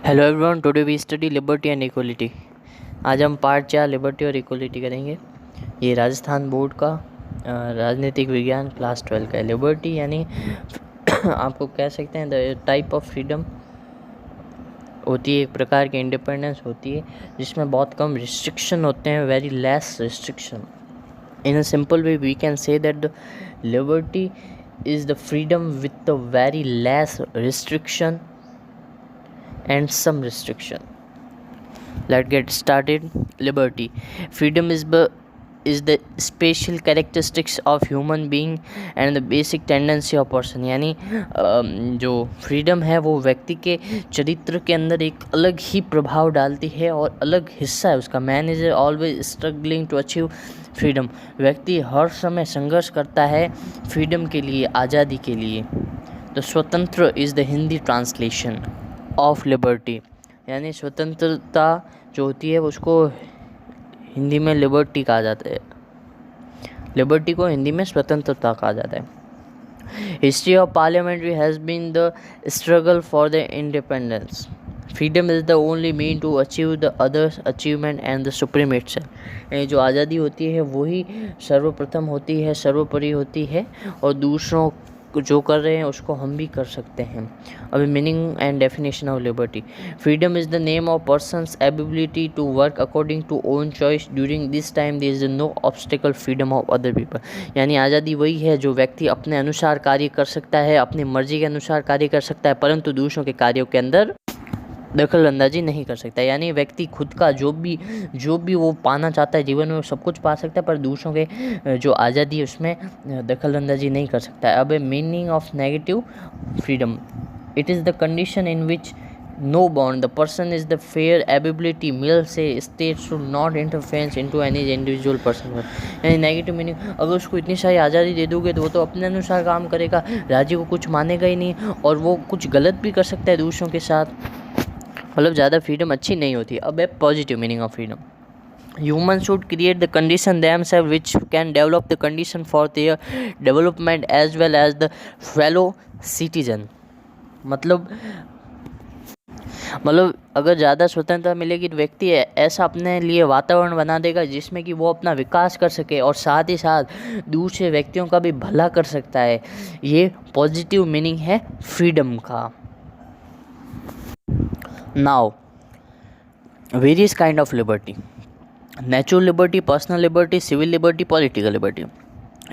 Hello everyone, today we study liberty and equality. आज हम part 4 liberty और equality करेंगे। ये राजस्थान बोर्ड का राजनीतिक विज्ञान क्लास 12 का है। लिबर्टी यानी आपको कह सकते हैं द टाइप ऑफ फ्रीडम होती है, एक प्रकार की इंडिपेंडेंस होती है जिसमें बहुत कम रिस्ट्रिक्शन होते हैं, very less restriction. In a simple way we can say that the liberty is the freedom with the very less restriction and some restriction. Let's get started. Liberty. Freedom is the special characteristics of human being and the basic tendency of person. यानी जो freedom है वो व्यक्ति के चरित्र के अंदर एक अलग ही प्रभाव डालती है और अलग हिस्सा है उसका। Man is always struggling to achieve freedom. व्यक्ति हर समय संघर्ष करता है फ्रीडम के लिए, आज़ादी के लिए। तो स्वतंत्र is the Hindi translation of liberty, यानी स्वतंत्रता जो होती है उसको हिंदी में लिबर्टी कहा जाता है। लिबर्टी को हिंदी में स्वतंत्रता कहा जाता है। History of parliamentary has been the struggle for the independence. Freedom is the only mean to achieve the others achievement and the supreme itself. यानी जो आज़ादी होती है वही सर्वप्रथम होती है, सर्वोपरि होती है, और दूसरों जो कर रहे हैं उसको हम भी कर सकते हैं। अब meaning and definition of liberty. Freedom is the name of person's ability to work according to own choice during this time there is no obstacle freedom of other people. यानी आज़ादी वही है जो व्यक्ति अपने अनुसार कार्य कर सकता है, अपनी मर्जी के अनुसार कार्य कर सकता है, परंतु दूसरों के कार्यों के अंदर दखल अंदाजी नहीं कर सकता। यानी व्यक्ति खुद का जो भी वो पाना चाहता है जीवन में वो सब कुछ पा सकता है, पर दूसरों के जो आज़ादी है उसमें दखल अंदाजी नहीं कर सकता है। अब meaning of negative freedom. It is the condition in which no bond the person is the fair ability Mill से state should not interference into any individual person. यानी नेगेटिव मीनिंग, अगर उसको इतनी सारी आज़ादी दे दोगे तो वो तो अपने अनुसार काम करेगा, राज्य को कुछ मानेगा ही नहीं, और वो कुछ गलत भी कर सकता है दूसरों के साथ। मतलब ज़्यादा फ्रीडम अच्छी नहीं होती। अब है positive meaning of freedom. Human should create the condition themselves which can develop the condition for their development as well as the fellow citizen। मतलब अगर ज़्यादा स्वतंत्रता मिलेगी तो व्यक्ति ऐसा अपने लिए वातावरण बना देगा जिसमें कि वो अपना विकास कर सके और साथ ही साथ दूसरे व्यक्तियों का भी भला कर सकता है। ये पॉजिटिव मीनिंग है फ्रीडम का। Now, various kind of liberty: natural liberty, personal liberty, civil liberty, political liberty.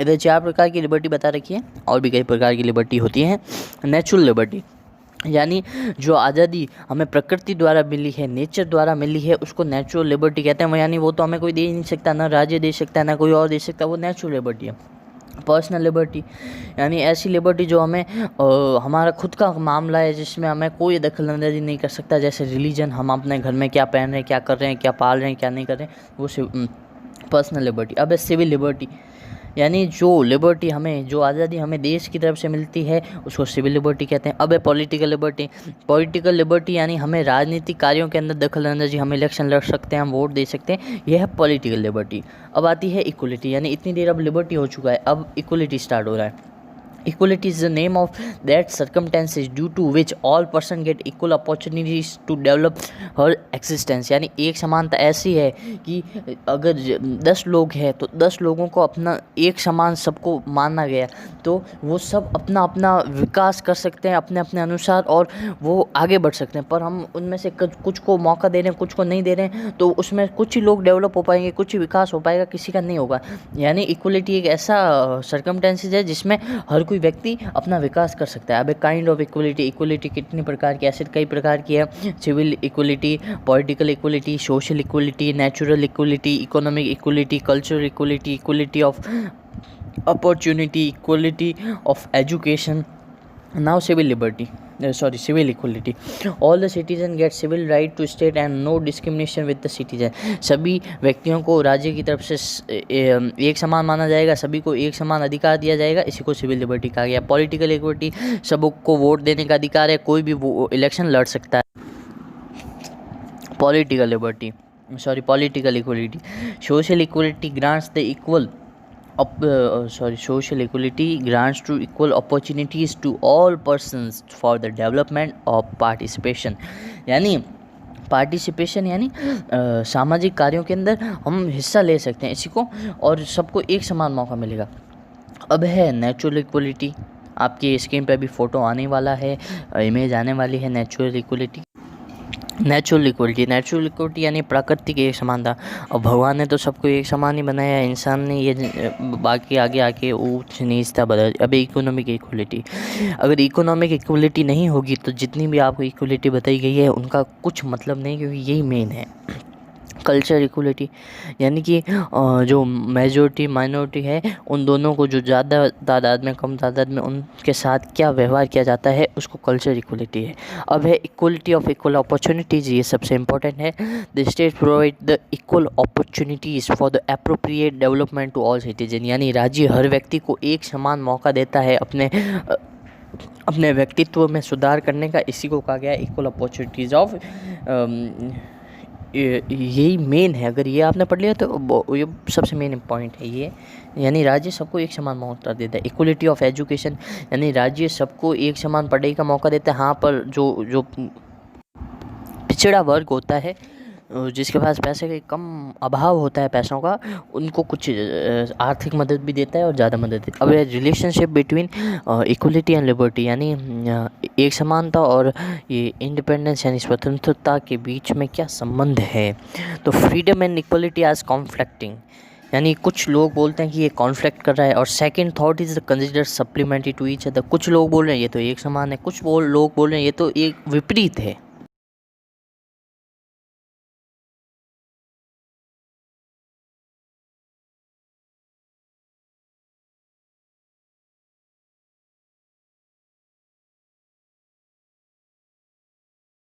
इधर 4 प्रकार की लिबर्टी बता रखी है, और भी कई प्रकार की लिबर्टी होती हैं। नेचुरल लिबर्टी यानी जो आज़ादी हमें प्रकृति द्वारा मिली है, नेचर द्वारा मिली है, उसको नेचुरल लिबर्टी कहते हैं। यानी वो तो हमें कोई दे ही नहीं सकता, ना राज्य दे सकता है, ना कोई और दे सकता, वो नेचुरल लिबर्टी है। पर्सनल लिबर्टी यानी ऐसी लिबर्टी जो हमें हमारा खुद का मामला है, जिसमें हमें कोई दखल अंदाजी नहीं कर सकता। जैसे रिलीजन, हम अपने घर में क्या पहन रहे हैं, क्या कर रहे हैं, क्या पाल रहे हैं, क्या नहीं कर रहे हैं, वो पर्सनल लिबर्टी। अब है सिविल लिबर्टी, यानी जो लिबर्टी हमें, जो आज़ादी हमें देश की तरफ से मिलती है उसको सिविल लिबर्टी कहते हैं। अब है पॉलिटिकल लिबर्टी। पॉलिटिकल लिबर्टी यानी हमें राजनीतिक कार्यों के अंदर दखल अंदाजी, हम इलेक्शन लड़ सकते हैं, हम वोट दे सकते हैं, यह है पॉलिटिकल लिबर्टी। अब आती है इक्वलिटी, यानी इतनी देर अब लिबर्टी हो चुका है, अब इक्वलिटी स्टार्ट हो रहा है। Equality is the name of that circumstances due to which all person get equal opportunities to develop her existence। यानी एक समानता ऐसी है कि अगर 10 लोग हैं तो 10 लोगों को अपना एक समान सबको माना गया तो वो सब अपना अपना विकास कर सकते हैं अपने अपने अनुसार, और वो आगे बढ़ सकते हैं। पर हम उनमें से कुछ को मौका दे रहे हैं, कुछ को नहीं दे रहे हैं, तो उसमें कुछ ही लोग डेवलप हो पाएंगे, कुछ ही विकास हो पाएगा, किसी का नहीं होगा। यानी इक्वलिटी एक ऐसा सर्कमस्टेंसेस है जिसमें हर कोई व्यक्ति अपना विकास कर सकता है। अब एक काइंड ऑफ इक्वलिटी, इक्वलिटी कितनी प्रकार की, ऐसे कई प्रकार की है। Civil equality, political equality, social equality, natural equality, economic equality, cultural equality, equality of opportunity, equality of education. Now civil liberty, civil equality. All the citizen get civil right to state and no discrimination with the citizen। सभी व्यक्तियों को राज्य की तरफ से एक समान माना जाएगा, सभी को एक समान अधिकार दिया जाएगा, इसी को सिविल लिबर्टी कहा गया। पॉलिटिकल इक्वलिटी, सबको वोट देने का अधिकार है, कोई भी इलेक्शन लड़ सकता है। Political equality, social equality grants the equal social equality grants to equal opportunities to all persons for the development of participation। यानी पार्टिसिपेशन यानी सामाजिक कार्यों के अंदर हम हिस्सा ले सकते हैं इसी को, और सबको एक समान मौका मिलेगा। अब है नेचुरल इक्वलिटी। आपकी स्क्रीन पे अभी फ़ोटो आने वाला है, इमेज आने वाली है नेचुरल इक्वलिटी। नेचुरल इक्वलिटी यानी प्राकृतिक एक समानता। और भगवान ने तो सबको एक समान ही बनाया है, इंसान ने ये बाकी आगे आके ऊंच नीचता बदल। अब इकोनॉमिक इक्वलिटी, अगर इकोनॉमिक इक्वलिटी नहीं होगी तो जितनी भी आपको इक्वलिटी बताई गई है उनका कुछ मतलब नहीं, क्योंकि यही मेन है। कल्चर इक्वलिटी यानी कि जो मेजॉरिटी माइनॉरिटी है उन दोनों को जो ज़्यादा तादाद में कम तादाद में उनके साथ क्या व्यवहार किया जाता है उसको कल्चर इक्वलिटी है। अब है इक्वलिटी ऑफ इक्वल अपॉर्चुनिटीज़, ये सबसे इम्पोर्टेंट है। The state provide the equal opportunities for the appropriate development to all citizen, यानी राज्य हर व्यक्ति को एक समान मौका देता है अपने व्यक्तित्व में सुधार करने का। इसी को कहा गया है इक्वल अपॉर्चुनिटीज़ ऑफ। यही मेन है, अगर ये आपने पढ़ लिया तो ये सबसे मेन पॉइंट है ये, यानी राज्य सबको एक समान मौका देता है। इक्वलिटी ऑफ एजुकेशन यानी राज्य सबको एक समान पढ़ाई का मौका देता है। हाँ, पर जो पिछड़ा वर्ग होता है, जिसके पास पैसे का कम अभाव होता है पैसों का, उनको कुछ आर्थिक मदद भी देता है और ज़्यादा मदद देता है। अब relationship between equality and liberty यानी एक समानता और ये इंडिपेंडेंस यानी स्वतंत्रता के बीच में क्या संबंध है। तो freedom and equality as conflicting, यानी कुछ लोग बोलते हैं कि ये कॉन्फ्लिक्ट कर रहा है, और second thought is consider supplementary to each other. कुछ लोग बोल रहे हैं ये तो एक समान है, कुछ लोग बोल रहे हैं ये तो एक विपरीत है।